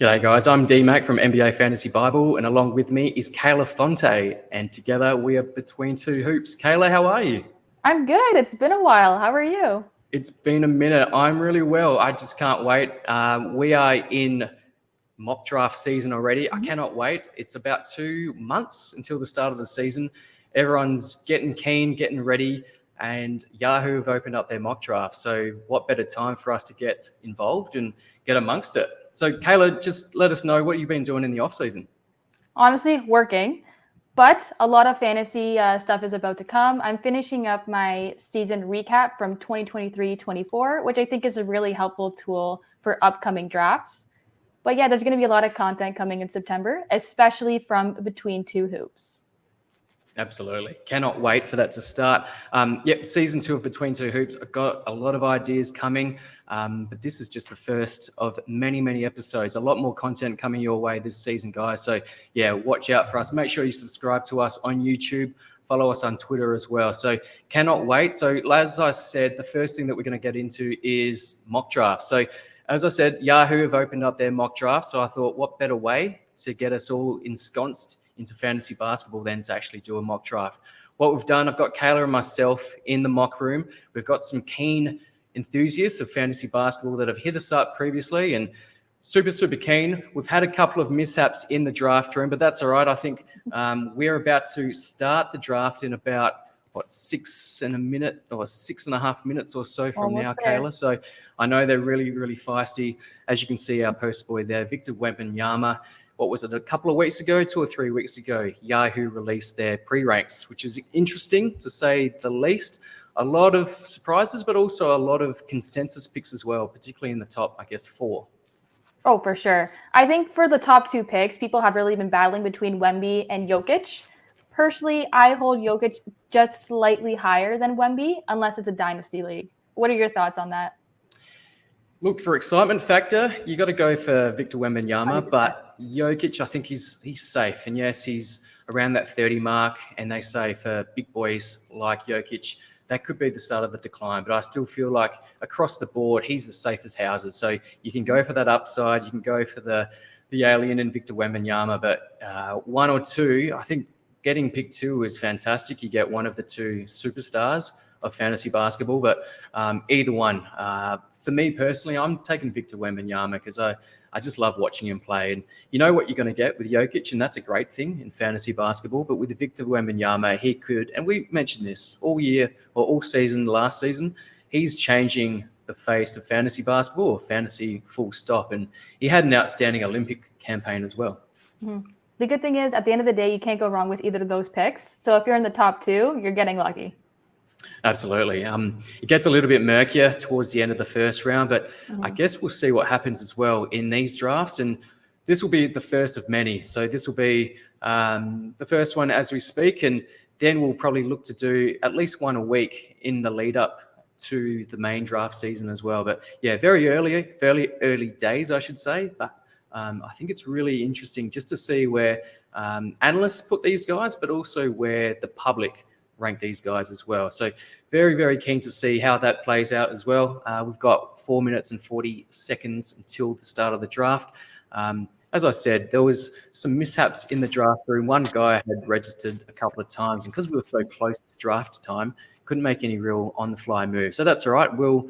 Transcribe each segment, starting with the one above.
G'day guys, I'm D-Mac from NBA Fantasy Bible, and along with me is Kayla Fonte, and together we are Between Two Hoops. Kayla, how are you? I'm good. It's been a while. How are you? It's been a minute. I'm really well. I just can't wait. We are in mock draft season already. I cannot wait. It's about 2 months until the start of the season. Everyone's getting keen, getting ready, and Yahoo have opened up their mock draft. So what better time for us to get involved and get amongst it? So Kayla, just let us know what you've been doing in the off season. Honestly, working, but a lot of fantasy stuff is about to come. I'm finishing up my season recap from 2023-24, which I think is a really helpful tool for upcoming drafts. But yeah, there's going to be a lot of content coming in September, especially from Between Two Hoops. Absolutely. Cannot wait for that to start. Season 2 of Between Two Hoops. I've got a lot of ideas coming, but this is just the first of many, many episodes. A lot more content coming your way this season, guys. So, yeah, watch out for us. Make sure you subscribe to us on YouTube. Follow us on Twitter as well. So, cannot wait. So, as I said, the first thing that we're going to get into is mock draft. So, as I said, Yahoo have opened up their mock draft. So, I thought, what better way to get us all ensconced into fantasy basketball than to actually do a mock draft. What we've done, I've got Kayla and myself in the mock room. We've got some keen enthusiasts of fantasy basketball that have hit us up previously and super, super keen. We've had a couple of mishaps in the draft room, but that's all right. I think we're about to start the draft in about, 6.5 minutes or so from Almost now, there. Kayla. So I know they're really, really feisty. As you can see, our poster boy there, Victor Wembanyama. What was it, a couple of weeks ago, 2 or 3 weeks ago, Yahoo released their pre-ranks, which is interesting to say the least. A lot of surprises, but also a lot of consensus picks as well, particularly in the top, 4. Oh, for sure. I think for the top 2 picks, people have really been battling between Wemby and Jokic. Personally, I hold Jokic just slightly higher than Wemby, unless it's a dynasty league. What are your thoughts on that? Look, for excitement factor, you got to go for Victor Wembanyama, 100%. but Jokic, I think he's safe. And yes, he's around that 30 mark, and they say for big boys like Jokic, that could be the start of the decline. But I still feel like across the board, he's as safe as houses. So you can go for that upside. You can go for the alien and Victor Wembanyama. But 1 or 2, I think getting pick 2 is fantastic. You get one of the 2 superstars of fantasy basketball. But either one, for me personally, I'm taking Victor Wembanyama because I just love watching him play. And you know what you're going to get with Jokic, and that's a great thing in fantasy basketball. But with Victor Wembanyama, he could, and we mentioned this all year or all season, last season, he's changing the face of fantasy basketball, or fantasy full stop. And he had an outstanding Olympic campaign as well. Mm-hmm. The good thing is, at the end of the day, you can't go wrong with either of those picks. So if you're in the top 2, you're getting lucky. Absolutely. It gets a little bit murkier towards the end of the first round, but I guess we'll see what happens as well in these drafts. And this will be the first of many. So this will be the first one as we speak. And then we'll probably look to do at least one a week in the lead up to the main draft season as well. But yeah, fairly early days, I should say. But I think it's really interesting just to see where analysts put these guys, but also where the public rank these guys as well. So very, very keen to see how that plays out as well. We've got 4 minutes and 40 seconds until the start of the draft. As I said, there was some mishaps in the draft room. One guy had registered a couple of times, and because we were so close to draft time, couldn't make any real on-the-fly move. So that's all right. We'll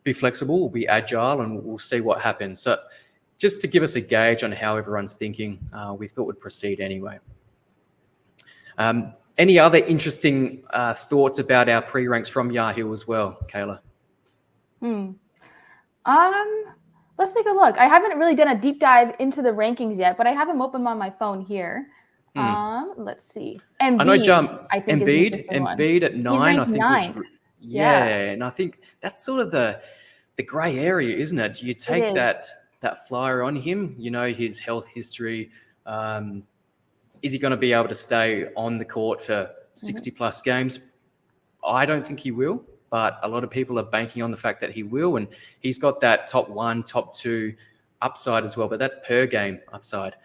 be flexible, we'll be agile, and we'll see what happens. So just to give us a gauge on how everyone's thinking, we thought we'd proceed anyway. Any other interesting thoughts about our pre-ranks from Yahoo as well, Kayla? Let's take a look. I haven't really done a deep dive into the rankings yet, but I have them open on my phone here. Let's see. Embiid, I know Embiid at 9. I think 9th. And I think that's sort of the grey area, isn't it? Do you take that flyer on him? You know, his health history. Is he going to be able to stay on the court for 60 plus games? I don't think he will, but a lot of people are banking on the fact that he will. And he's got that top 1, top 2 upside as well, but that's per game upside.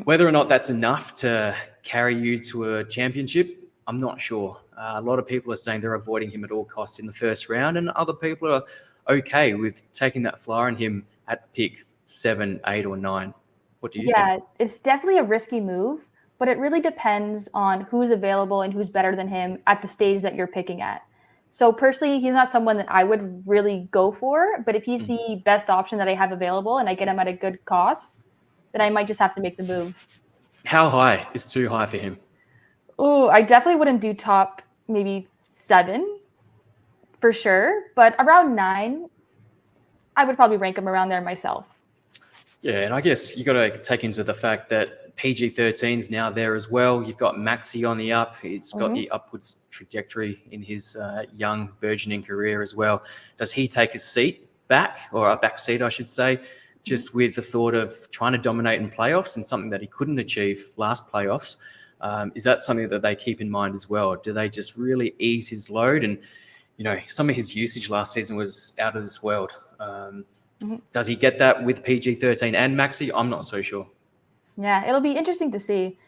Whether or not that's enough to carry you to a championship, I'm not sure. A lot of people are saying they're avoiding him at all costs in the first round, and other people are okay with taking that flyer on him at pick 7, 8, or 9. What do you Yeah, think? it's definitely a risky move, but it really depends on who's available and who's better than him at the stage that you're picking at. So personally, he's not someone that I would really go for, but if he's the best option that I have available and I get him at a good cost, then I might just have to make the move. How high is too high for him? Oh, I definitely wouldn't do top maybe 7 for sure, but around 9, I would probably rank him around there myself. Yeah, and I guess you got to take into the fact that PG-13 is now there as well. You've got Maxi on the up. He's got the upwards trajectory in his young burgeoning career as well. Does he take a seat back, or a back seat, I should say, just with the thought of trying to dominate in playoffs and something that he couldn't achieve last playoffs? Is that something that they keep in mind as well? Do they just really ease his load? And, some of his usage last season was out of this world. Does he get that with PG-13 and Maxi? I'm not so sure. Yeah, it'll be interesting to see.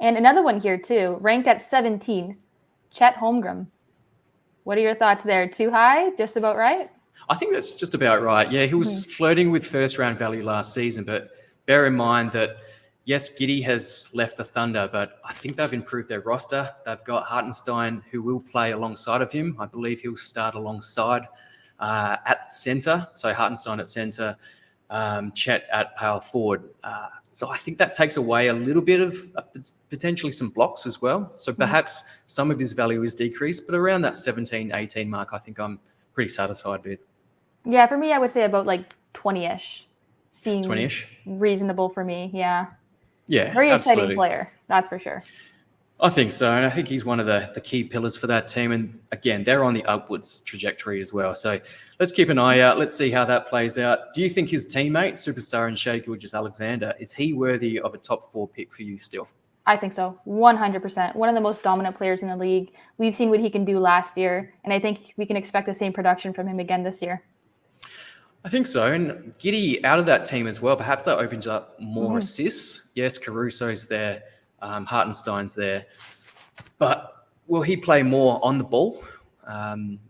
And another one here too, ranked at 17th, Chet Holmgren. What are your thoughts there? Too high? Just about right? I think that's just about right. Yeah, he was flirting with first-round value last season, but bear in mind that, yes, Giddey has left the Thunder, but I think they've improved their roster. They've got Hartenstein, who will play alongside of him. I believe he'll start alongside at centre. So Hartenstein at centre, Chet at power forward. So I think that takes away a little bit of potentially some blocks as well. So perhaps some of his value is decreased, but around that 17, 18 mark, I think I'm pretty satisfied with. Yeah, for me, I would say about like 20-ish. Seems 20-ish? reasonable for me, yeah. Yeah, Very absolutely. exciting player, that's for sure. I think so, and I think he's one of the key pillars for that team. And again, they're on the upwards trajectory as well. So let's keep an eye out. Let's see how that plays out. Do you think his teammate, superstar and Shai Gilgeous-Alexander, is he worthy of a top 4 pick for you still? I think so, 100%. One of the most dominant players in the league. We've seen what he can do last year, and I think we can expect the same production from him again this year. I think so. And Giddey out of that team as well, perhaps that opens up more assists. Yes, Caruso's there, Hartenstein's there. But will he play more on the ball?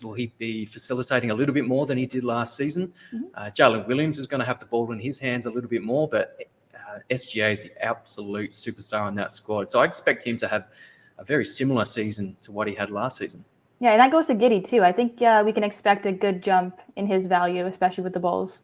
Will he be facilitating a little bit more than he did last season? Jalen Williams is going to have the ball in his hands a little bit more, but SGA is the absolute superstar on that squad. So I expect him to have a very similar season to what he had last season. Yeah, and that goes to Giddey too. I think we can expect a good jump in his value, especially with the Bulls.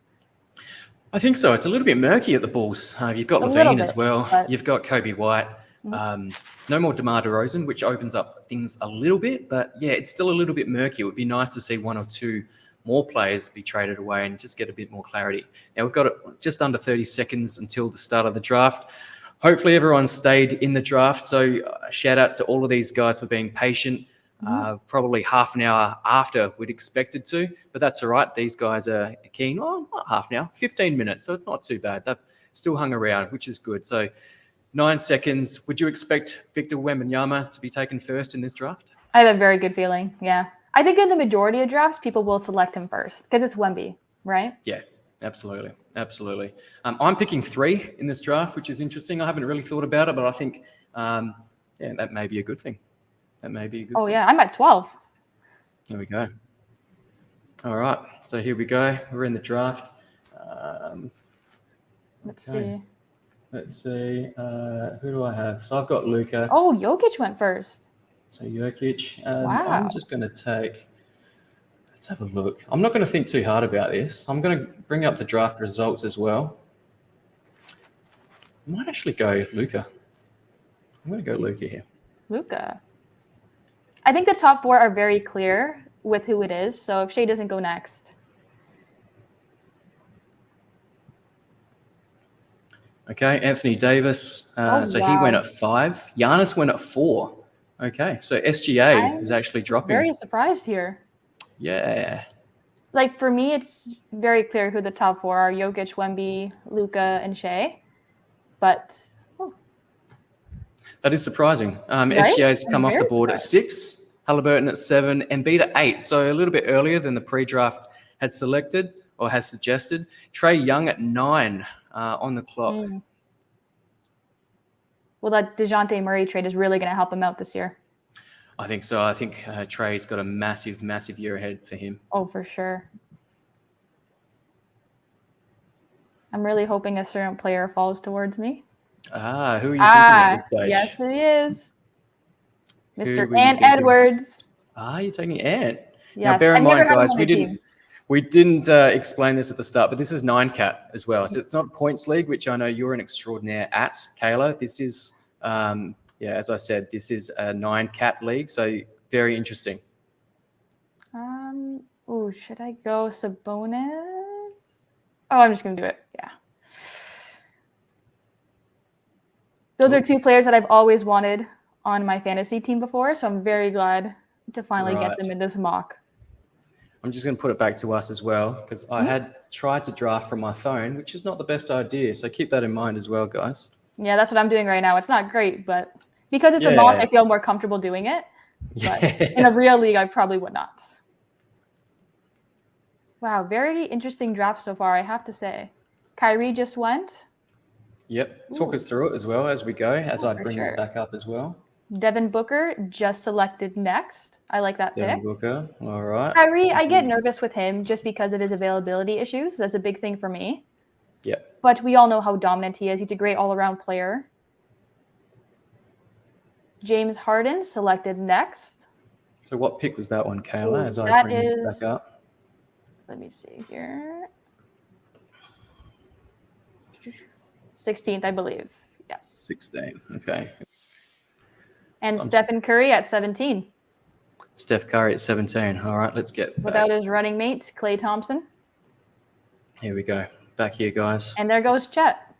I think so. It's a little bit murky at the Bulls. You've got Levine as well. But... You've got Kobe White. No more DeMar DeRozan, which opens up things a little bit. But yeah, it's still a little bit murky. It would be nice to see 1 or 2 more players be traded away and just get a bit more clarity. Now, we've got just under 30 seconds until the start of the draft. Hopefully everyone stayed in the draft. So shout out to all of these guys for being patient. Probably half an hour after we'd expected to, but that's all right. These guys are keen. Oh, not half an hour, 15 minutes. So it's not too bad. They've still hung around, which is good. So 9 seconds. Would you expect Victor Wembanyama to be taken first in this draft? I have a very good feeling. Yeah. I think in the majority of drafts, people will select him first because it's Wemby, right? Yeah, absolutely. Absolutely. I'm picking 3 in this draft, which is interesting. I haven't really thought about it, but I think that may be a good thing. That may be a good thing. Yeah, I'm at 12. There we go. All right, so here we go. We're in the draft. Let's see. Who do I have? So I've got Luka. Oh, Jokic went first. So Jokic. Wow. I'm just going to take. Let's have a look. I'm not going to think too hard about this. I'm going to bring up the draft results as well. I might actually go Luka. I'm going to go Luka here. Luka. I think the top 4 are very clear with who it is. So if Shai doesn't go next. Okay, Anthony Davis. He went at 5. Giannis went at 4. Okay, so SGA is actually dropping. Very surprised here. Yeah. Like for me, it's very clear who the top 4 are: Jokic, Wemby, Luka, and Shai. But that is surprising. Right? SGA's come off the board at 6, Halliburton at 7, Embiid at 8. So a little bit earlier than the pre-draft had selected or has suggested. Trae Young at 9 on the clock. Well, that DeJounte Murray trade is really going to help him out this year. I think so. I think Trae's got a massive, massive year ahead for him. Oh, for sure. I'm really hoping a certain player falls towards me. Who are you thinking at this stage? Yes, it is. Who Mr. were you Ant thinking? Edwards. You're taking Ant. Yes, Now, bear in I've never mind, had him guys, on my team. we didn't explain this at the start, but this is 9-cat as well. So it's not a points league, which I know you're an extraordinaire at, Kayla. This is, as I said, this is a 9-cat league. So very interesting. Should I go Sabonis? Oh, I'm just gonna do it. Yeah. Those are two players that I've always wanted on my fantasy team before, so I'm very glad to finally get them in this mock. I'm just going to put it back to us as well, because I had tried to draft from my phone, which is not the best idea. So keep that in mind as well, guys. Yeah, that's what I'm doing right now. It's not great, but because it's a mock, I feel more comfortable doing it. But in a real league, I probably would not. Wow, very interesting draft so far, I have to say. Kyrie just went. Yep. Talk us through it as well as we go, as I bring this back up as well. Devin Booker just selected next. I like that Devin pick. Booker, all right. Kyrie, I get nervous with him just because of his availability issues. That's a big thing for me. Yep. But we all know how dominant he is. He's a great all-around player. James Harden selected next. So what pick was that one, Kayla, as I bring this back up? Let me see here. 16th, I believe. Yes. 16th, okay. And Stephen Curry at 17. Steph Curry at 17. All right, let's get without his running mate, Klay Thompson. Here we go. Back here, guys. And there goes Chet.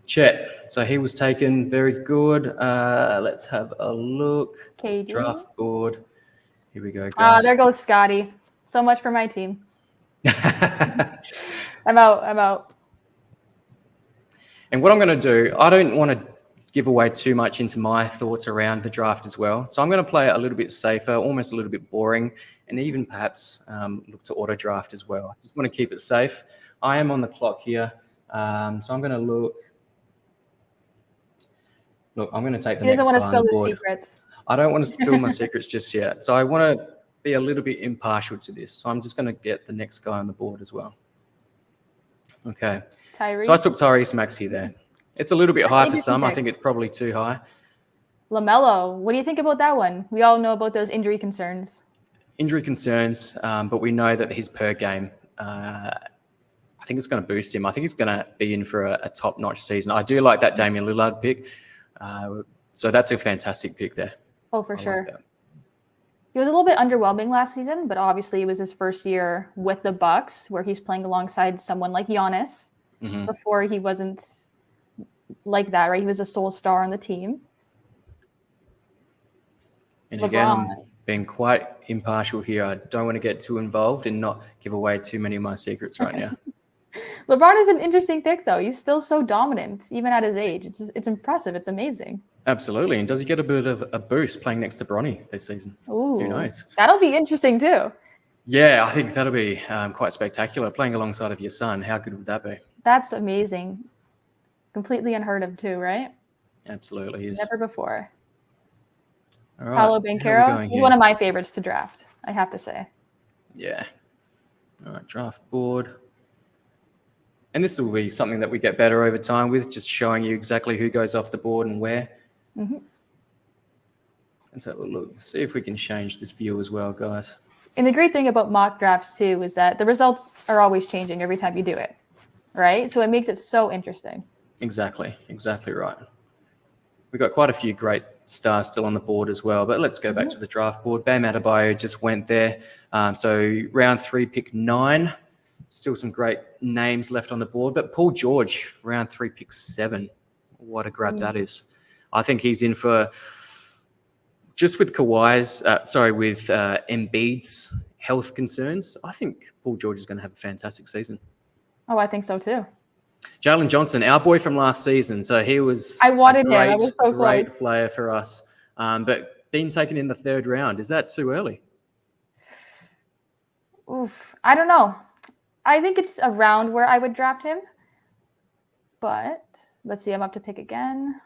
Chet. So he was taken. Very good. Let's have a look. KD. Draft board. Here we go, guys. There goes Scotty. So much for my team. I'm out. And what I'm going to do, I don't want to give away too much into my thoughts around the draft as well. So I'm going to play it a little bit safer, almost a little bit boring, and even perhaps look to auto draft as well. I just want to keep it safe. I am on the clock here. So I'm going to look. Look, I'm going to take the next guy on the board. He doesn't want to spill his secrets. I don't want to spill my secrets just yet. So I want to be a little bit impartial to this. So I'm just going to get the next guy on the board as well. Okay. Tyrese. So I took Tyrese Maxey there. It's a little bit high for some. I think it's probably too high. LaMelo. What do you think about that one? We all know about those injury concerns. But we know that his per game, I think it's going to boost him. I think he's going to be in for a top-notch season. I do like that Damian Lillard pick. So that's a fantastic pick there. Oh, for sure. Like he was a little bit underwhelming last season, but obviously it was his first year with the Bucks, where he's playing alongside someone like Giannis. Mm-hmm. Before he wasn't like that, right? He was a sole star on the team. And again, I'm being quite impartial here. I don't want to get too involved and not give away too many of my secrets right now. LeBron is an interesting pick, though. He's still so dominant, even at his age. It's impressive. It's amazing. Absolutely. And does he get a bit of a boost playing next to Bronny this season? Ooh, who knows? That'll be interesting, too. Yeah, I think that'll be quite spectacular. Playing alongside of your son, how good would that be? That's amazing. Completely unheard of, too, right? Absolutely is. Never before. All right. Paolo Banchero. He's one of my favorites to draft, I have to say. Yeah. All right, draft board. And this will be something that we get better over time with, just showing you exactly who goes off the board and where. Mm-hmm. Let's have a look. See if we can change this view as well, guys. And the great thing about mock drafts, too, is that the results are always changing every time you do it, right? So it makes it so interesting. Exactly right. We've got quite a few great stars still on the board as well, but let's go back to the draft board. Bam Adebayo just went there. So round 3, pick 9. Still some great names left on the board, but Paul George, round 3, pick 7. What a grab that is. I think he's in for, just with Embiid's health concerns, I think Paul George is going to have a fantastic season. Oh, I think so too. Jalen Johnson, our boy from last season. So he was I wanted him. I was so great player for us. But being taken in the 3rd round, is that too early? Oof. I don't know. I think it's around where I would draft him. But let's see. I'm up to pick again.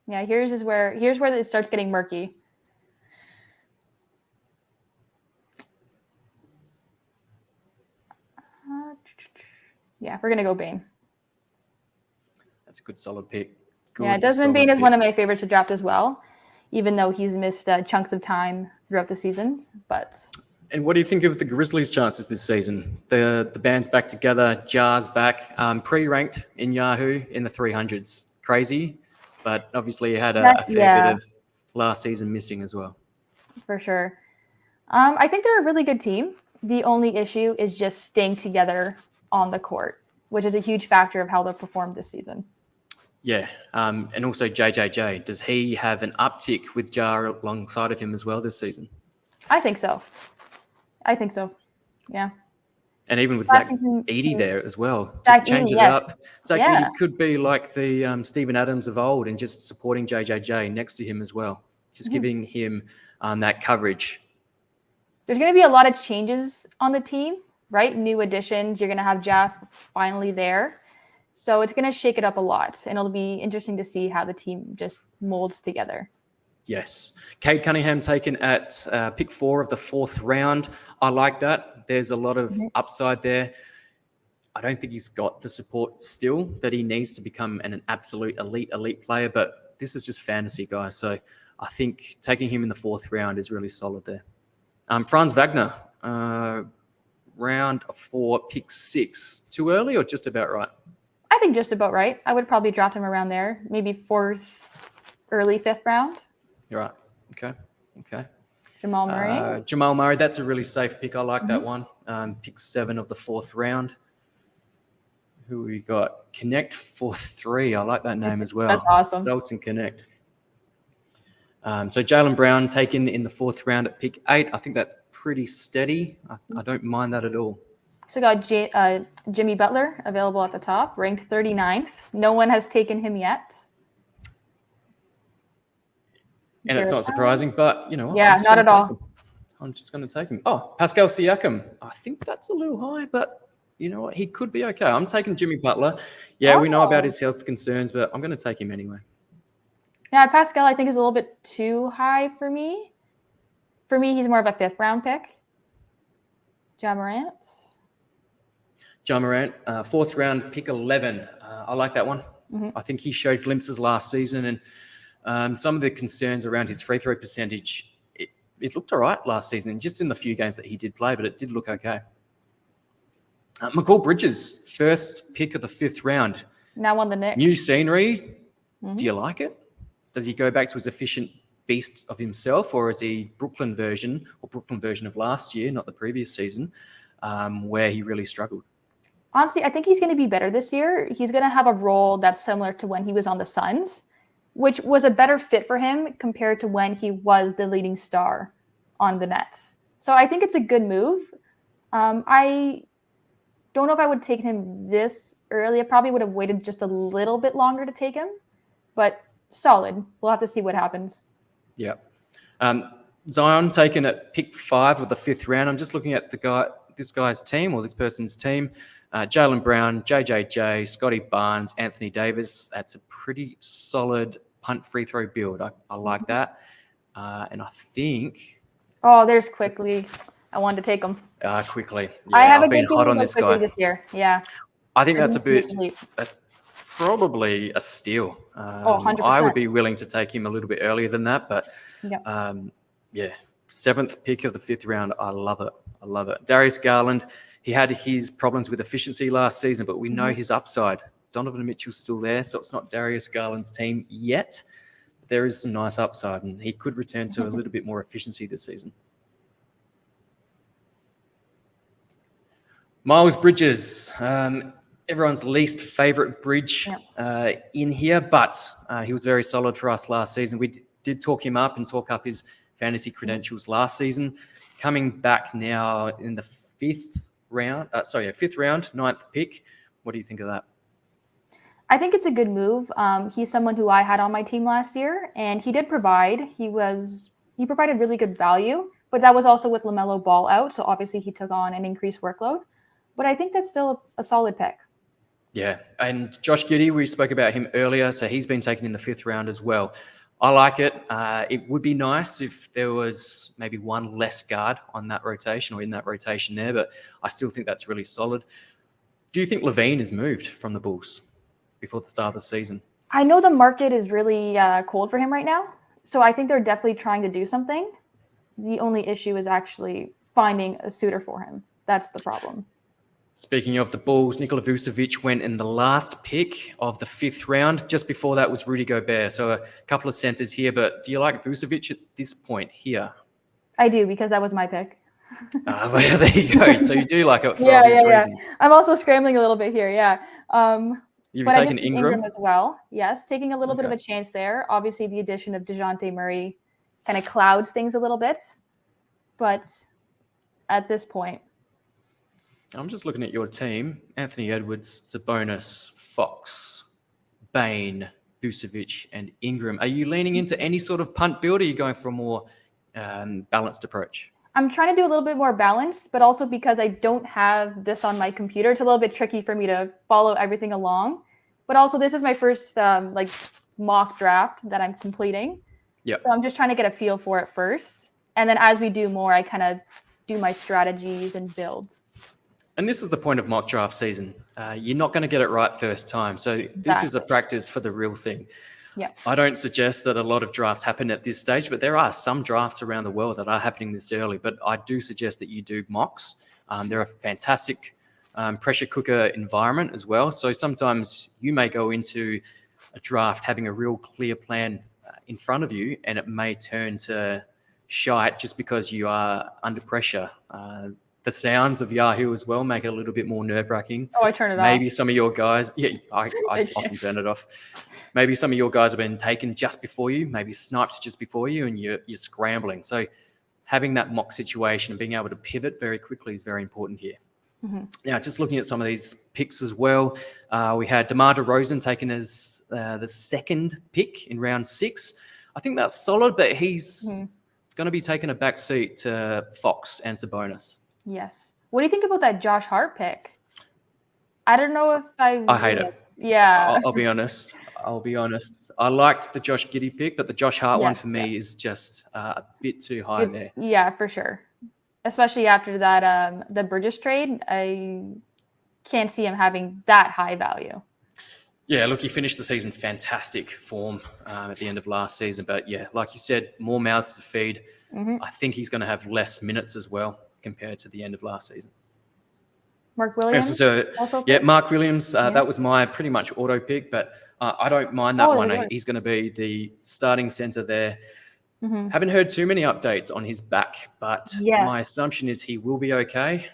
Yeah, here's where it starts getting murky. Yeah, we're going to go Bane. That's a good solid pick. Yeah, Desmond Bane is one of my favorites to draft as well, even though he's missed chunks of time throughout the seasons. And what do you think of the Grizzlies' chances this season? The band's back together, Jar's back, pre-ranked in Yahoo in the 300s. Crazy, but obviously he had a fair bit of last season missing as well. For sure. I think they're a really good team. The only issue is just staying together on the court, which is a huge factor of how they'll perform this season. Yeah, and also JJJ. Does he have an uptick with Jar alongside of him as well this season? I think so. Yeah. And even with Zach Edey there as well, just change it up. Zach Edey could be like the Steven Adams of old and just supporting JJJ next to him as well, just giving him that coverage. There's going to be a lot of changes on the team, right? New additions. You're going to have Jeff finally there. So it's going to shake it up a lot, and it'll be interesting to see how the team just molds together. Yes. Cade Cunningham taken at pick 4 of the 4th round. I like that. There's a lot of upside there. I don't think he's got the support still that he needs to become an absolute elite player, but this is just fantasy, guys. So I think taking him in the 4th round is really solid there. Franz Wagner, round 4, pick 6. Too early or just about right? I think just about right. I would probably draft him around there, maybe 4th, early 5th round. You're right. Okay. Jamal Murray. That's a really safe pick. I like that one. Pick 7 of the 4th round. Who we got? Connect 4-3. I like that name as well. That's awesome. Dalton Connect. So Jaylen Brown taken in the 4th round at pick 8. I think that's pretty steady. I don't mind that at all. So got Jimmy Butler available at the top, ranked 39th. No one has taken him yet. And it's not surprising, but you know what? Yeah, not at all. I'm just going to take him. Oh, Pascal Siakam. I think that's a little high, but you know what? He could be okay. I'm taking Jimmy Butler. Yeah, we know about his health concerns, but I'm going to take him anyway. Yeah, Pascal, I think is a little bit too high for me. For me, he's more of a 5th round pick. Ja Morant, 4th round, pick 11. I like that one. I think he showed glimpses last season, and some of the concerns around his free throw percentage, it looked all right last season, just in the few games that he did play, but it did look okay. McCall Bridges, 1st pick of the 5th round. Now on the Knicks. New scenery. Do you like it? Does he go back to his efficient beast of himself, or is he Brooklyn version of last year, not the previous season, where he really struggled? Honestly, I think he's going to be better this year. He's going to have a role that's similar to when he was on the Suns, which was a better fit for him compared to when he was the leading star on the Nets. So I think it's a good move. I don't know if I would take him this early. I probably would have waited just a little bit longer to take him, but solid. We'll have to see what happens. Yeah. Zion taken at pick 5 of the 5th round. I'm just looking at this guy's team or this person's team. Jaylen Brown, JJJ, Scotty Barnes, Anthony Davis. That's a pretty solid punt free throw build. I like that. And I think... Oh, there's Quickly. I wanted to take him. Quickly. Yeah, I've been hot on this guy. This year. Yeah. I think that's that's probably a steal. 100%. I would be willing to take him a little bit earlier than that, but 7th pick of the 5th round. I love it. Darius Garland, he had his problems with efficiency last season, but we know his upside. Donovan Mitchell's still there, so it's not Darius Garland's team yet. There is some nice upside, and he could return to a little bit more efficiency this season. Miles Bridges, everyone's least favorite bridge in here, but he was very solid for us last season. We did talk him up and talk up his fantasy credentials last season. Coming back now in the 5th round, 9th pick. What do you think of that? I think it's a good move. He's someone who I had on my team last year, and he did provide. He provided really good value, but that was also with LaMelo Ball out, so obviously he took on an increased workload. But I think that's still a solid pick. Yeah, and Josh Giddey, we spoke about him earlier, so he's been taken in the 5th round as well. I like it. It would be nice if there was maybe one less guard on that rotation or in that rotation there, but I still think that's really solid. Do you think Levine is moved from the Bulls before the start of the season? I know the market is really cold for him right now, so I think they're definitely trying to do something. The only issue is actually finding a suitor for him. That's the problem. Speaking of the Bulls, Nikola Vucevic went in the last pick of the 5th round. Just before that was Rudy Gobert. So a couple of centers here, but do you like Vucevic at this point here? I do, because that was my pick. Well, there you go. So you do like it for yeah, obvious yeah, reasons. yeah. I'm also scrambling a little bit here, yeah. You've But I taken just Ingram as well. Yes, taking a little bit of a chance there. Obviously, the addition of DeJounte Murray kind of clouds things a little bit. But at this point, I'm just looking at your team. Anthony Edwards, Sabonis, Fox, Bane, Vucevic, and Ingram. Are you leaning into any sort of punt build, or are you going for a more balanced approach? I'm trying to do a little bit more balanced, but also because I don't have this on my computer, it's a little bit tricky for me to follow everything along. But also, this is my first mock draft that I'm completing. Yep. So I'm just trying to get a feel for it first. And then as we do more, I kind of do my strategies and build. And this is the point of mock draft season. You're not going to get it right first time. So this is a practice for the real thing. Yeah. I don't suggest that a lot of drafts happen at this stage, but there are some drafts around the world that are happening this early. But I do suggest that you do mocks. They're a fantastic pressure cooker environment as well. So sometimes you may go into a draft having a real clear plan in front of you, and it may turn to shite just because you are under pressure. The sounds of Yahoo as well make it a little bit more nerve-wracking. Oh, I turn it off. Maybe some of your guys, I often turn it off. Maybe some of your guys have been taken just before you, maybe sniped just before you, and you're scrambling. So having that mock situation and being able to pivot very quickly is very important here. Mm-hmm. Now, just looking at some of these picks as well, we had DeMar DeRozan taken as the 2nd pick in round 6. I think that's solid, but he's going to be taking a back seat to Fox and Sabonis. Yes. What do you think about that Josh Hart pick? I don't know if I hate it. Yeah. I'll be honest. I liked the Josh Giddey pick, but the Josh Hart one for me is just a bit too high there. Yeah, for sure. Especially after that the Bridges trade, I can't see him having that high value. Yeah, look, he finished the season fantastic form at the end of last season. But yeah, like you said, more mouths to feed. Mm-hmm. I think he's going to have less minutes as well compared to the end of last season. Mark Williams? Mark Williams. That was my pretty much auto pick, but I don't mind that one. He's going to be the starting center there. Mm-hmm. Haven't heard too many updates on his back, but my assumption is he will be okay.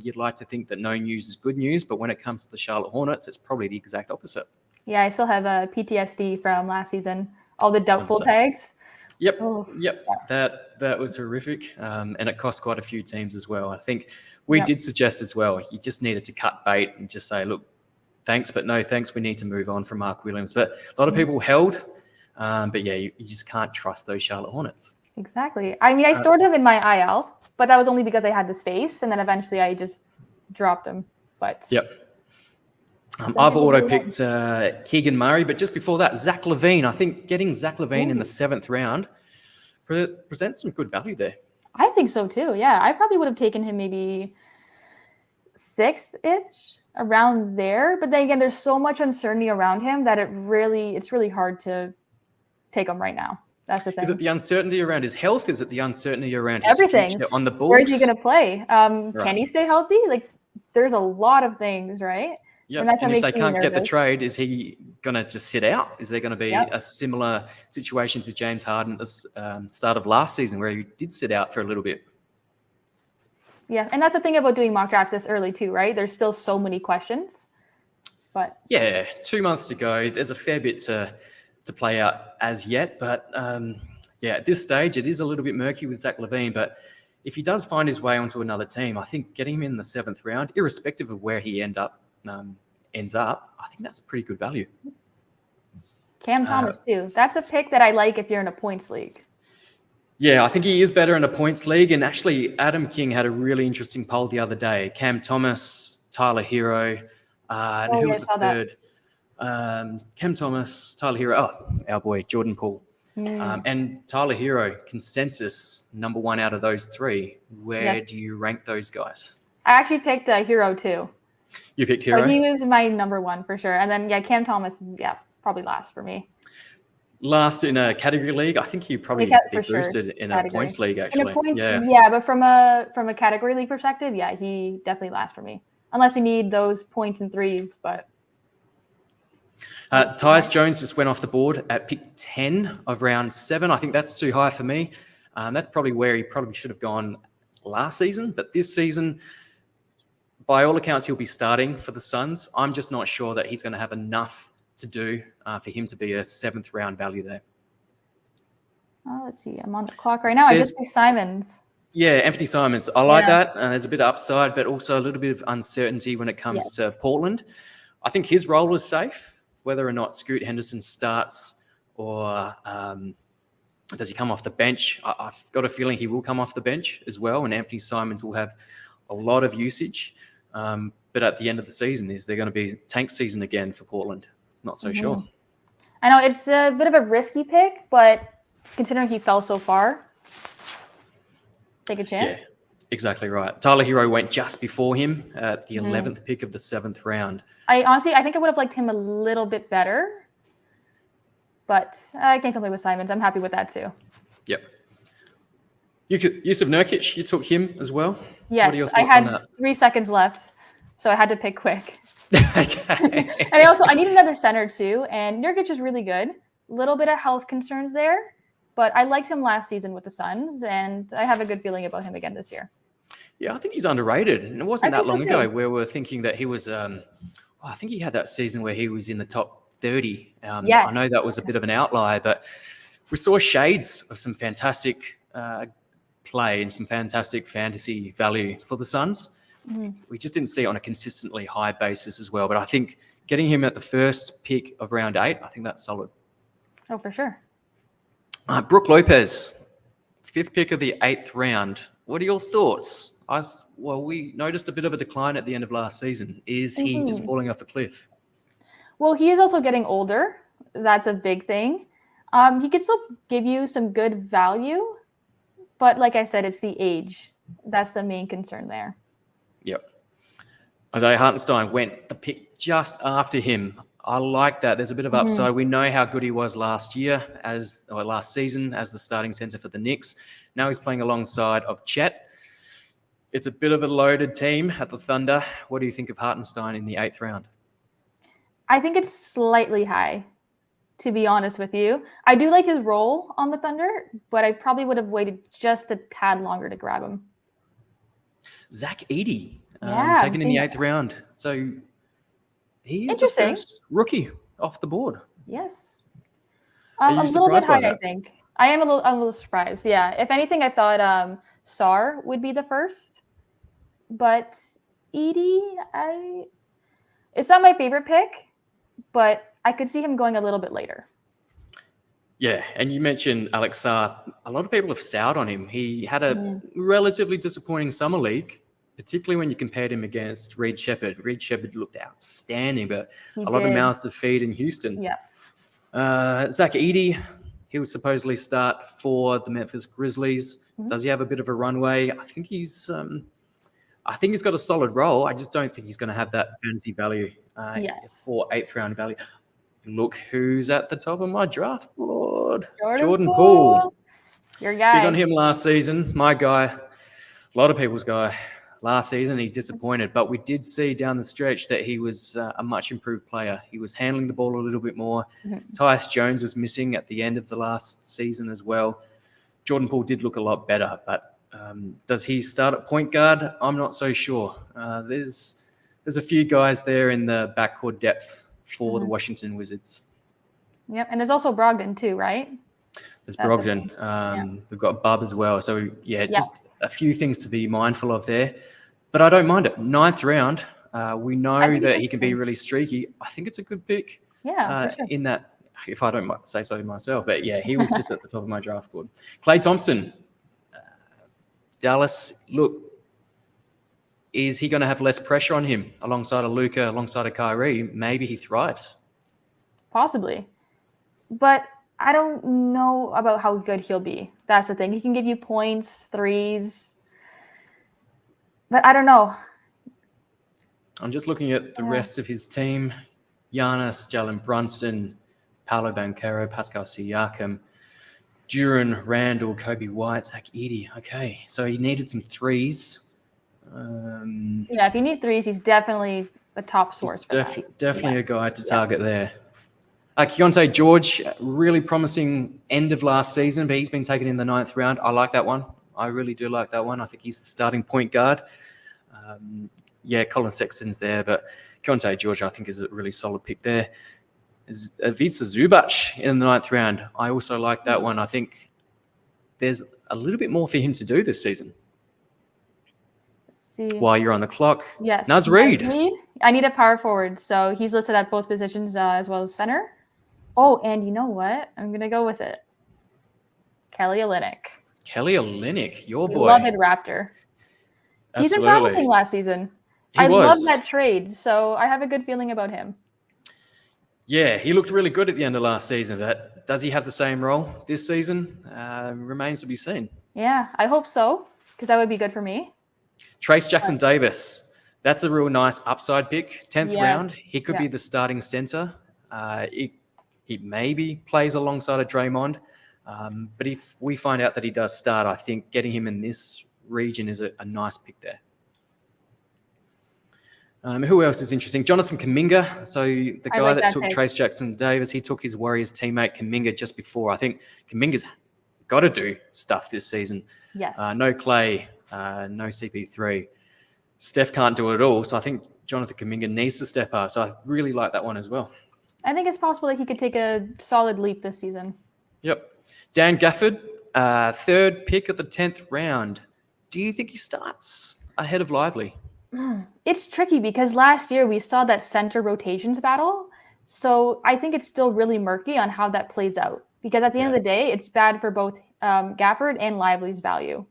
You'd like to think that no news is good news, but when it comes to the Charlotte Hornets, it's probably the exact opposite. Yeah, I still have a PTSD from last season. All the doubtful tags. Yep. That was horrific, and it cost quite a few teams as well. I think we did suggest as well, you just needed to cut bait and just say, look, thanks, but no thanks. We need to move on from Mark Williams. But a lot of people held. But yeah, you just can't trust those Charlotte Hornets. Exactly. I mean, I stored him in my IL, but that was only because I had the space, and then eventually I just dropped him. But I've auto-picked Keegan Murray, but just before that, Zach LaVine. I think getting Zach LaVine in the 7th round presents some good value there. I think so too, yeah. I probably would have taken him maybe 6th-ish, around there. But then again, there's so much uncertainty around him that it's really hard to take him right now. That's the thing. Is it the uncertainty around his health? Is it the uncertainty around his everything future on the Bulls? Where is he going to play? Can he stay healthy? Like, there's a lot of things, right? Yeah. And if they can't get the trade, is he going to just sit out? Is there going to be a similar situation to James Harden at the start of last season where he did sit out for a little bit? Yeah, and that's the thing about doing mock drafts this early too, right? There's still so many questions. But 2 months to go. There's a fair bit to play out as yet. But at this stage, it is a little bit murky with Zach LaVine. But if he does find his way onto another team, I think getting him in the 7th round, irrespective of where he ends up, I think that's pretty good value. Cam Thomas too. That's a pick that I like if you're in a points league. Yeah, I think he is better in a points league. And actually, Adam King had a really interesting poll the other day. Cam Thomas, Tyler Hero, and who was the third? Cam Thomas, Tyler Hero, our boy, Jordan Poole. And Tyler Hero, consensus number 1 out of those 3. Where do you rank those guys? I actually picked Hero too. You picked So Hero? he was my number one for sure. And then, Cam Thomas is, probably last for me. Last in a category league? I think you probably be For sure. boosted in a Category. points league, In actually. a points, Yeah. but from a category league perspective, he definitely lasts for me. Unless you need those points and threes, but. Tyus Jones just went off the board at pick 10 of round 7. I think that's too high for me. That's probably where he probably should have gone last season. But this season, by all accounts, he'll be starting for the Suns. I'm just not sure that he's going to have enough to do for him to be a 7th round value there. Let's see. I'm on the clock right now. I just picked Simons. Yeah, Anthony Simons. I like that. There's a bit of upside, but also a little bit of uncertainty when it comes to Portland. I think his role is safe. Whether or not Scoot Henderson starts or does he come off the bench, I've got a feeling he will come off the bench as well, and Anthony Simons will have a lot of usage. But at the end of the season, is there going to be tank season again for Portland? Not so sure. I know it's a bit of a risky pick, but considering he fell so far, take a chance. Yeah, exactly right. Tyler Hero went just before him at the 11th pick of the 7th round. I think I would have liked him a little bit better, but I can't complain with Simons. I'm happy with that too. Yep. Yusuf Nurkic, you took him as well? Yes, I had 3 seconds left, so I had to pick quick. Okay. And I need another center too, and Nurkic is really good. A little bit of health concerns there, but I liked him last season with the Suns, and I have a good feeling about him again this year. Yeah, I think he's underrated. And it wasn't that long ago where we were thinking that he was, I think he had that season where he was in the top 30. I know that was a bit of an outlier, but we saw shades of some fantastic play and some fantastic fantasy value for the Suns. We just didn't see it on a consistently high basis as well. But I think getting him at the first pick of round 8, I think that's solid. Oh, for sure. Brook Lopez, 5th pick of the 8th round. What are your thoughts? We noticed a bit of a decline at the end of last season. Is he just falling off the cliff? Well, he is also getting older. That's a big thing. He could still give you some good value, but like I said, it's the age. That's the main concern there. Yep. Isaiah Hartenstein went the pick just after him. I like that. There's a bit of upside. We know how good he was last season as the starting center for the Knicks. Now he's playing alongside of Chet. It's a bit of a loaded team at the Thunder. What do you think of Hartenstein in the 8th round? I think it's slightly high, to be honest with you. I do like his role on the Thunder, but I probably would have waited just a tad longer to grab him. Zach Edey, taken in the 8th round. So he is the first rookie off the board. Yes. A little bit high, I think. I am a little surprised. Yeah. If anything, I thought Sar would be the first. But Edey, it's not my favorite pick, but I could see him going a little bit later. Yeah, and you mentioned Alex Sarr. A lot of people have soured on him. He had a relatively disappointing summer league, particularly when you compared him against Reed Shepherd. Reed Shepherd looked outstanding, but a lot of mouths to feed in Houston. Yeah. Zach Edey, he will supposedly start for the Memphis Grizzlies. Does he have a bit of a runway? I think he's got a solid role. I just don't think he's going to have that fantasy value for 8th round value. Look who's at the top of my draft board. Jordan Poole. Your guy. Big on him last season. My guy. A lot of people's guy. Last season, he disappointed, but we did see down the stretch that he was a much improved player. He was handling the ball a little bit more. Tyus Jones was missing at the end of the last season as well. Jordan Poole did look a lot better, but does he start at point guard? I'm not so sure. There's a few guys there in the backcourt depth for the Washington Wizards. Yep, and there's also Brogdon too, right? There's Brogdon. We've got Bub as well. So, just a few things to be mindful of there. But I don't mind it. 9th round, we know that he can be really streaky. I think it's a good pick. Yeah, for sure. In that, if I don't say so myself. But, he was just at the top of my draft board. Klay Thompson, Dallas, look, is he going to have less pressure on him alongside of Luka, alongside of Kyrie? Maybe he thrives. Possibly. But I don't know about how good he'll be. That's the thing. He can give you points, threes. But I don't know. I'm just looking at the rest of his team. Giannis, Jalen Brunson, Paolo Banchero, Pascal Siakam, Duran, Randall, Kobe White, Zach Edey. Okay, so he needed some threes. If you need threes, he's definitely a top source for that. Definitely a guy to target there. Keontae George, really promising end of last season, but he's been taken in the 9th round. I like that one. I really do like that one. I think he's the starting point guard. Colin Sexton's there, but Keontae George, I think, is a really solid pick there. Ivica Zubac in the 9th round. I also like that one. I think there's a little bit more for him to do this season. While you're on the clock, yes, Naz Reid. I need a power forward, so he's listed at both positions as well as center. Oh, and you know what? I'm going to go with it. Kelly Olynyk. Kelly Olynyk, your boy. Beloved Raptor. Absolutely. He's been promising last season. I love that trade, so I have a good feeling about him. Yeah, he looked really good at the end of last season, but does he have the same role this season? Remains to be seen. Yeah, I hope so, because that would be good for me. Trace Jackson-Davis. That's a real nice upside pick. 10th round. He could be the starting center. He maybe plays alongside a Draymond. But if we find out that he does start, I think getting him in this region is a nice pick there. Who else is interesting? Jonathan Kuminga. So the guy that took Trace Jackson-Davis, he took his Warriors teammate Kuminga just before. I think Kuminga's got to do stuff this season. Yes. No Clay, no CP3. Steph can't do it at all. So I think Jonathan Kuminga needs to step up. So I really like that one as well. I think it's possible that he could take a solid leap this season. Yep. Dan Gafford, 3rd pick of the 10th round. Do you think he starts ahead of Lively? It's tricky because last year we saw that center rotations battle. So I think it's still really murky on how that plays out. Because at the end of the day, it's bad for both Gafford and Lively's value.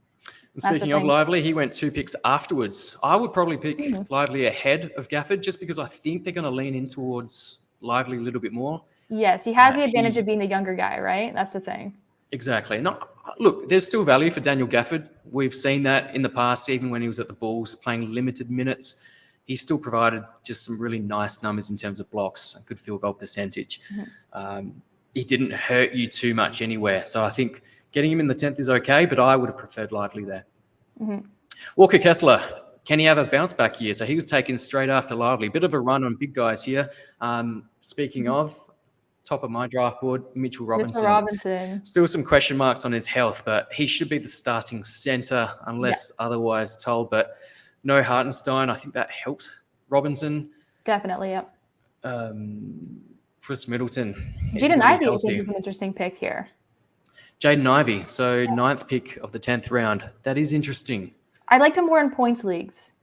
And speaking of Lively, he went 2 picks afterwards. I would probably pick Lively ahead of Gafford just because I think they're going to lean in towards Lively a little bit more. Yes, he has the advantage of being the younger guy, right? That's the thing. Exactly. Look, there's still value for Daniel Gafford. We've seen that in the past, even when he was at the Bulls playing limited minutes. He still provided just some really nice numbers in terms of blocks, a good field goal percentage. He didn't hurt you too much anywhere. So I think getting him in the 10th is okay, but I would have preferred Lively there. Walker Kessler, can he have a bounce back year? So he was taken straight after Lively. Bit of a run on big guys here. Speaking of, top of my draft board, Mitchell Robinson. Still some question marks on his health, but he should be the starting center unless otherwise told. But no Hartenstein. I think that helped Robinson. Definitely, yep. Chris Middleton. Jaden Ivey is an interesting pick here. Jaden Ivey, so 9th pick of the 10th round. That is interesting. I liked him more in points leagues.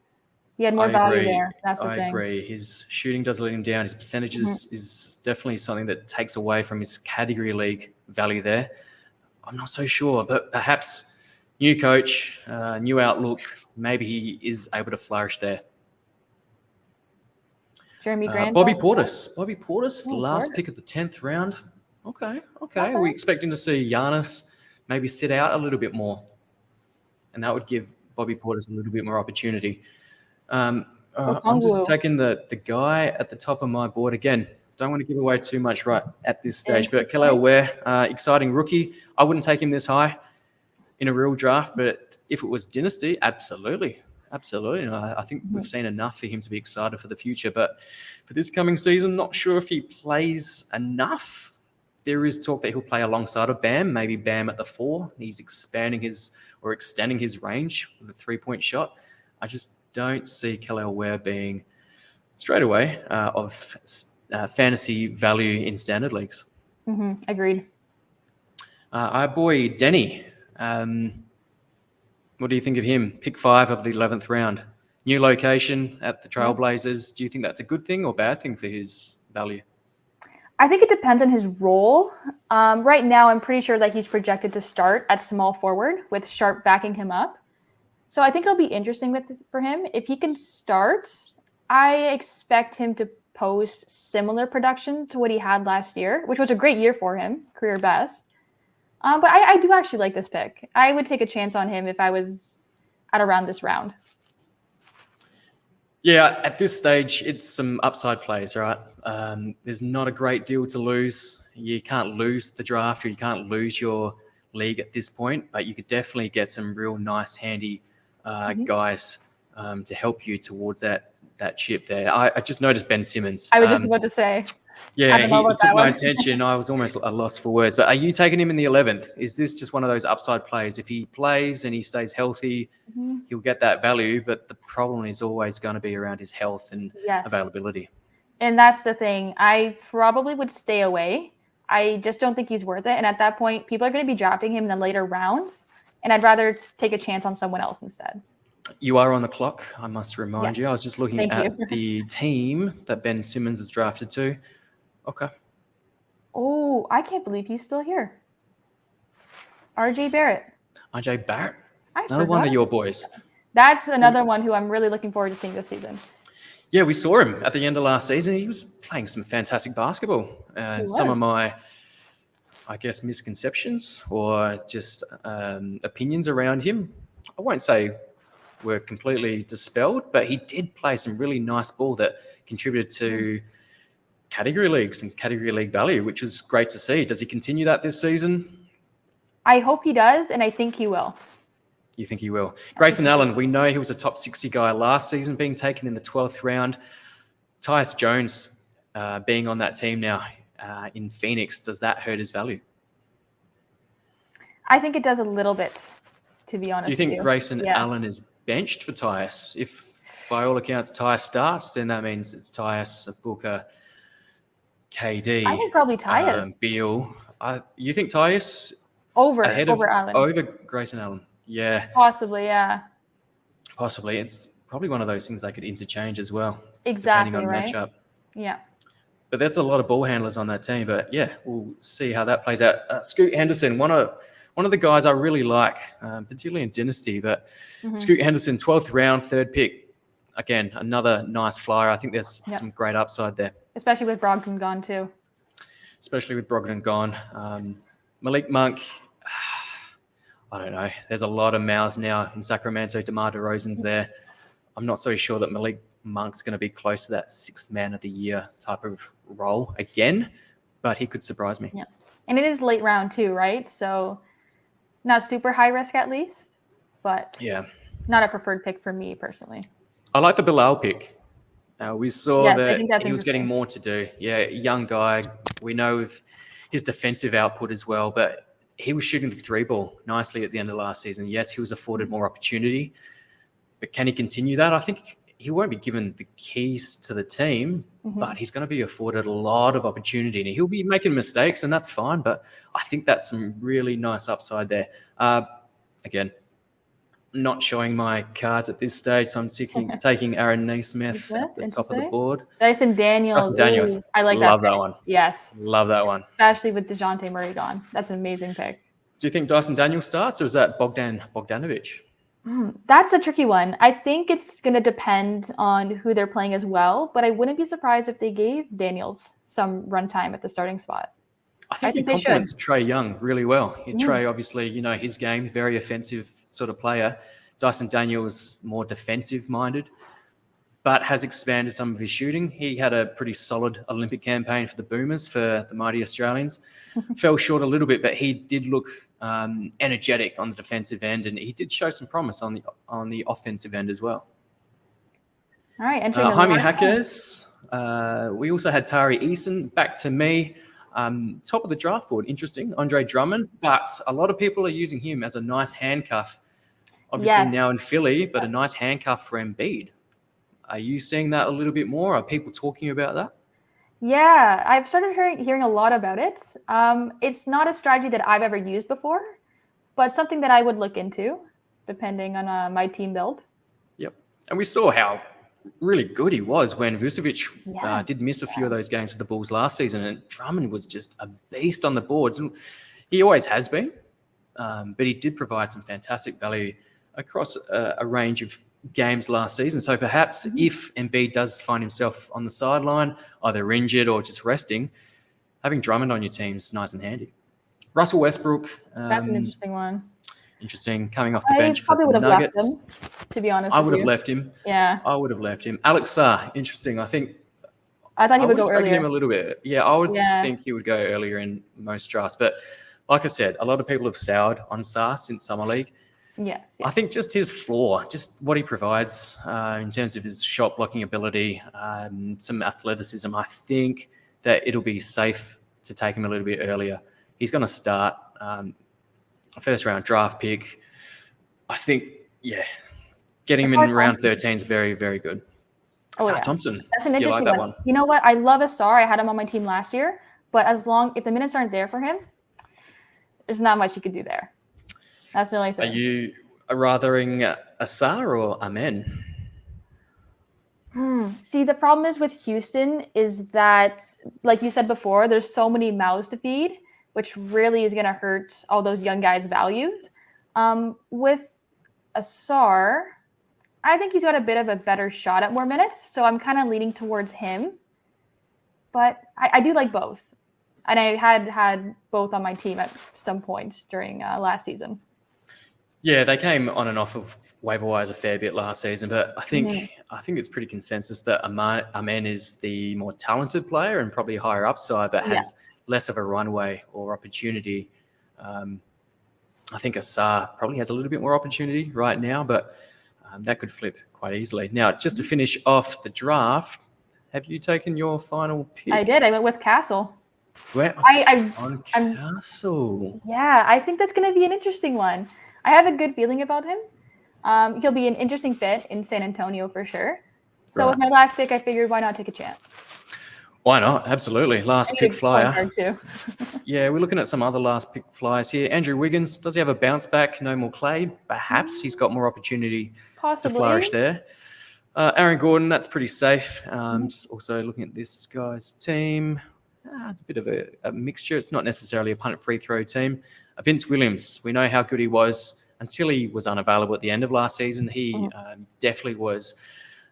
He had more value there. That's the thing. I agree. His shooting does let him down. His percentages is definitely something that takes away from his category league value there. I'm not so sure, but perhaps new coach, new outlook, maybe he is able to flourish there. Jeremy Grant. Bobby Portis. The last pick of the 10th round. Okay. Are we expecting to see Giannis maybe sit out a little bit more? And that would give Bobby Portis a little bit more opportunity. I'm just taking the guy at the top of my board again. Don't want to give away too much right at this stage, but Kelly Ware, exciting rookie. I wouldn't take him this high in a real draft, but if it was Dynasty, absolutely. I think we've seen enough for him to be excited for the future, but for this coming season, not sure if he plays enough. There is talk that he'll play alongside of Bam, maybe Bam at the 4. He's extending his range with a 3-point shot. I just don't see Kelly Ware being straight away of fantasy value in standard leagues. Agreed. Our boy Denny, what do you think of him? Pick 5 of the 11th round. New location at the Trailblazers. Do you think that's a good thing or bad thing for his value? I think it depends on his role. Right now, I'm pretty sure that he's projected to start at small forward with Sharp backing him up. So I think it'll be interesting for him. If he can start, I expect him to post similar production to what he had last year, which was a great year for him, career best. But I do actually like this pick. I would take a chance on him if I was at around this round. Yeah, at this stage, it's some upside plays, right? There's not a great deal to lose. You can't lose the draft or you can't lose your league at this point, but you could definitely get some real nice, handy guys to help you towards that chip there. I just noticed Ben Simmons. I was just about to say. I Yeah, don't know he about took that my one. attention. I was almost a loss for words. But are you taking him in the 11th? Is this just one of those upside plays? If he plays and he stays healthy, he'll get that value. But the problem is always going to be around his health and Yes. availability. And that's the thing. I probably would stay away. I just don't think he's worth it. And at that point, people are going to be drafting him in the later rounds. And I'd rather take a chance on someone else instead. You are on the clock, I must remind you. I was just looking Thank at you. the team that Ben Simmons is drafted to. Okay. Oh, I can't believe he's still here. RJ Barrett. RJ Barrett? I Another one of forgot. your boys. That's another one who I'm really looking forward to seeing this season. Yeah, we saw him at the end of last season. He was playing some fantastic basketball. And some of my, I guess, misconceptions or just opinions around him, I won't say were completely dispelled, but he did play some really nice ball that contributed to category leagues and category league value, which was great to see. Does he continue that this season? I hope he does, and I think he will. You think he will? Grayson Allen, we know he was a top 60 guy last season, being taken in the 12th round. Tyus Jones being on that team now in Phoenix, does that hurt his value? I think it does a little bit, to be honest. Do you think Grayson Allen is benched for Tyus? If, by all accounts, Tyus starts, then that means it's Tyus, Booker, KD. I think probably Tyus. Beal. You think Tyus over Allen? Over Grayson Allen. Yeah. Possibly, yeah. Possibly. It's probably one of those things they could interchange as well. Exactly, depending on right? matchup. Yeah. But that's a lot of ball handlers on that team. But yeah, we'll see how that plays out. Scoot Henderson, one of the guys I really like, particularly in Dynasty. But Scoot Henderson, 12th round, 3rd pick. Again, another nice flyer. I think there's some great upside there. Especially with Brogdon gone too. Especially with Brogdon gone. Malik Monk, I don't know. There's a lot of mouths now in Sacramento. DeMar DeRozan's there. I'm not so sure that Malik Monk's going to be close to that 6th man of the year type of role again, but he could surprise me. Yeah. And it is late round too, right? So not super high risk at least, but not a preferred pick for me personally. I like the Bilal pick. We saw that he was getting more to do. Yeah, young guy. We know of his defensive output as well, but he was shooting the 3-ball nicely at the end of last season. Yes, he was afforded more opportunity, but can he continue that? I think he won't be given the keys to the team, but he's going to be afforded a lot of opportunity. And he'll be making mistakes, and that's fine, but I think that's some really nice upside there. Again, not showing my cards at this stage, so I'm taking Aaron Naismith at the top of the board. Dyson Daniels. I like that. Love that one. Yes. Love that one. Especially with DeJounte Murray gone. That's an amazing pick. Do you think Dyson Daniels starts, or is that Bogdanovic? That's a tricky one. I think it's going to depend on who they're playing as well, but I wouldn't be surprised if they gave Daniels some runtime at the starting spot. I think he complements Trae Young really well. Trae, obviously, his game, very offensive sort of player. Dyson Daniels, more defensive-minded, but has expanded some of his shooting. He had a pretty solid Olympic campaign for the Boomers, for the mighty Australians. Fell short a little bit, but he did look energetic on the defensive end, and he did show some promise on the offensive end as well. All right, Jaime Hackers. We also had Tari Eason. Back to me. Top of the draft board, interesting. Andre Drummond, but a lot of people are using him as a nice handcuff. Obviously now in Philly, but a nice handcuff for Embiid. Are you seeing that a little bit more? Are people talking about that? Yeah, I've started hearing a lot about it. It's not a strategy that I've ever used before, but something that I would look into, depending on my team build. Yep, and we saw how really good he was when Vucevic did miss a few of those games for the Bulls last season, and Drummond was just a beast on the boards, and he always has been. But he did provide some fantastic value across a range of games last season. So perhaps if Embiid does find himself on the sideline, either injured or just resting, having Drummond on your team is nice and handy. Russell Westbrook. That's an interesting one. Interesting. Coming off the I bench for probably the would have left Nuggets. him, to be honest I with would have you. left him. Yeah. I would have left him. Alex Sarr, interesting. I think I thought he I would would go have taken him earlier. a little bit. Yeah, I would Yeah. think he would go earlier in most drafts. But like I said, a lot of people have soured on Sarr since Summer League. Yes. I think just his floor, just what he provides in terms of his shot blocking ability, some athleticism, I think that it'll be safe to take him a little bit earlier. He's going to start a first round draft pick. I think, getting him in round 13 is very, very good. Oh, Zakhar yeah. Thompson. That's an Do you interesting like that one. one? You know what? I love Asar. I had him on my team last year, but if the minutes aren't there for him, there's not much you could do there. That's the only thing. Are you rathering Asar or Amen? See, the problem is with Houston is that, like you said before, there's so many mouths to feed, which really is going to hurt all those young guys' values. With Asar, I think he's got a bit of a better shot at more minutes, so I'm kind of leaning towards him. But I do like both. And I had both on my team at some point during last season. Yeah, they came on and off of waiver wires a fair bit last season, but I think it's pretty consensus that Amen is the more talented player and probably higher upside, but has less of a runway or opportunity. I think Asar probably has a little bit more opportunity right now, but that could flip quite easily. Now, just to finish off the draft, have you taken your final pick? I did. I went with Castle. On Castle. Yeah, I think that's going to be an interesting one. I have a good feeling about him. He'll be an interesting fit in San Antonio for sure. So with my last pick, I figured why not take a chance? Why not? Absolutely. Last pick flyer. Too. Yeah, we're looking at some other last pick flyers here. Andrew Wiggins, does he have a bounce back? No more Clay? Perhaps he's got more opportunity to flourish there. Aaron Gordon, that's pretty safe. Just also looking at this guy's team. It's a bit of a mixture. It's not necessarily a punt free throw team. Vince Williams, we know how good he was until he was unavailable at the end of last season. He definitely was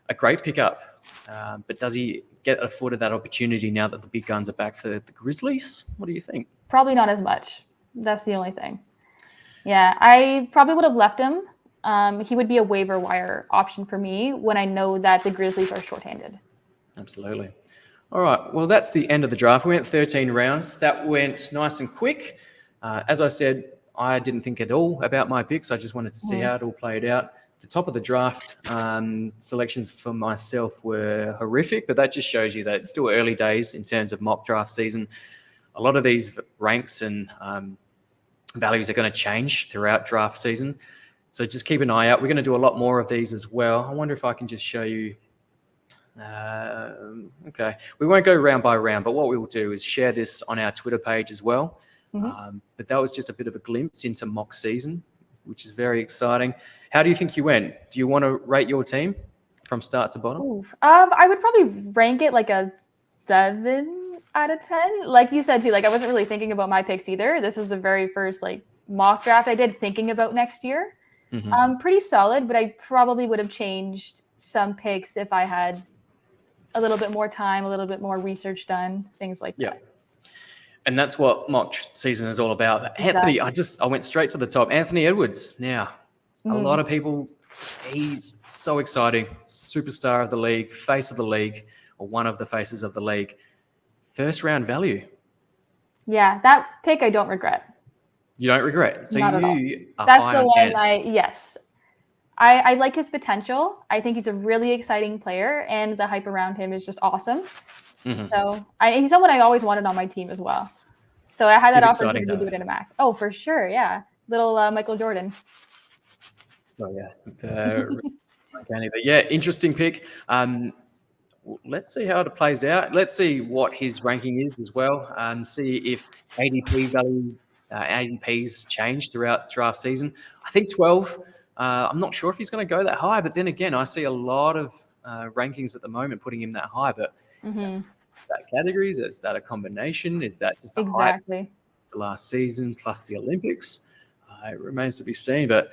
a great pickup. But does he get afforded that opportunity now that the big guns are back for the Grizzlies? What do you think? Probably not as much. That's the only thing. Yeah, I probably would have left him. He would be a waiver wire option for me when I know that the Grizzlies are shorthanded. Absolutely. All right. Well, that's the end of the draft. We went 13 rounds. That went nice and quick. As I said, I didn't think at all about my picks. I just wanted to see how it all played out. The top of the draft selections for myself were horrific, but that just shows you that it's still early days in terms of mock draft season. A lot of these ranks and values are going to change throughout draft season. So just keep an eye out. We're going to do a lot more of these as well. I wonder if I can just show you. Okay. We won't go round by round, but what we will do is share this on our Twitter page as well. But that was just a bit of a glimpse into mock season, which is very exciting. How do you think you went? Do you want to rate your team from start to bottom? I would probably rank it like a 7 out of 10. Like you said too, like I wasn't really thinking about my picks either. This is the very first like mock draft I did thinking about next year. Pretty solid, but I probably would have changed some picks if I had a little bit more time, a little bit more research done, things like that. And that's what mock season is all about. Anthony, I went straight to the top. Anthony Edwards. Now, a lot of people, he's so exciting. Superstar of the league, face of the league, or one of the faces of the league. First round value. Yeah, that pick I don't regret. You don't regret? So Not at all. you are That's high the on one Ant. I like his potential. I think he's a really exciting player, and the hype around him is just awesome. So he's someone I always wanted on my team as well. So I had that opportunity to do it in a Mac. Oh, for sure, yeah. Little Michael Jordan. Oh yeah, but yeah, interesting pick. Let's see how it plays out. Let's see what his ranking is as well, and see if ADPs change throughout draft season. I think 12. I'm not sure if he's going to go that high, but then again, I see a lot of rankings at the moment putting him that high. But is that categories? Is that a combination? Is that just the hype the last season plus the Olympics? It remains to be seen. But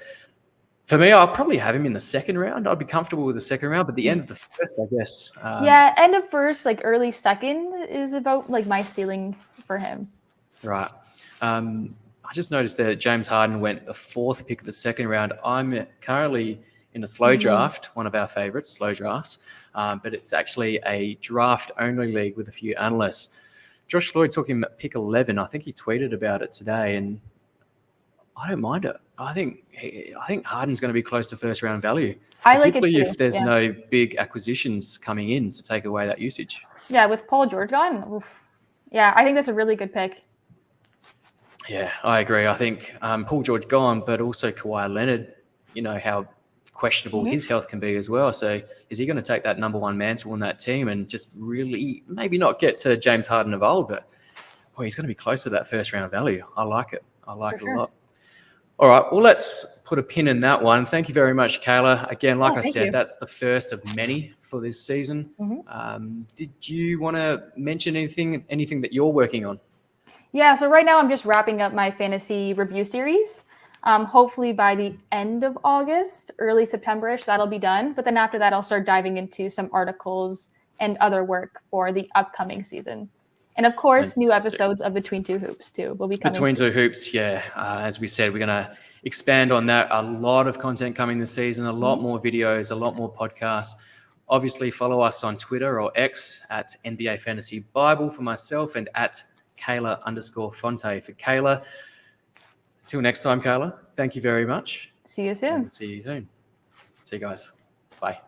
for me, I'll probably have him in the second round. I'd be comfortable with the second round, but the end of the first, I guess. End of first, like early second is about like my ceiling for him. Right. I I just noticed that James Harden went the 4th pick of the 2nd round. I'm currently in a slow draft, one of our favorites, slow drafts, but it's actually a draft-only league with a few analysts. Josh Lloyd took him at pick 11. I think he tweeted about it today, and I don't mind it. I think Harden's going to be close to first-round value, I like it particularly too. if there's Yeah. no big acquisitions coming in to take away that usage. Yeah, with Paul George gone, oof. Yeah, I think that's a really good pick. Yeah, I agree. I think Paul George gone, but also Kawhi Leonard, you know, how questionable his health can be as well. So is he going to take that number 1 mantle on that team and just really maybe not get to James Harden of old, but boy, he's going to be close to that first-round value. I like it. I like it a lot. All right, well, let's put a pin in that one. Thank you very much, Kayla. Again, like I said, that's the first of many for this season. Did you want to mention anything that you're working on? Yeah, so right now I'm just wrapping up my fantasy review series. Hopefully by the end of August, early September-ish, that'll be done. But then after that, I'll start diving into some articles and other work for the upcoming season. And of course, new episodes of Between Two Hoops too will be coming. Between Two Hoops, yeah. As we said, we're going to expand on that. A lot of content coming this season, a lot more videos, a lot more podcasts. Obviously, follow us on Twitter or X at NBA Fantasy Bible for myself and at Kayla_Fonte for Kayla. Till next time, Kayla, thank you very much. See you soon. See you soon. See you guys. Bye.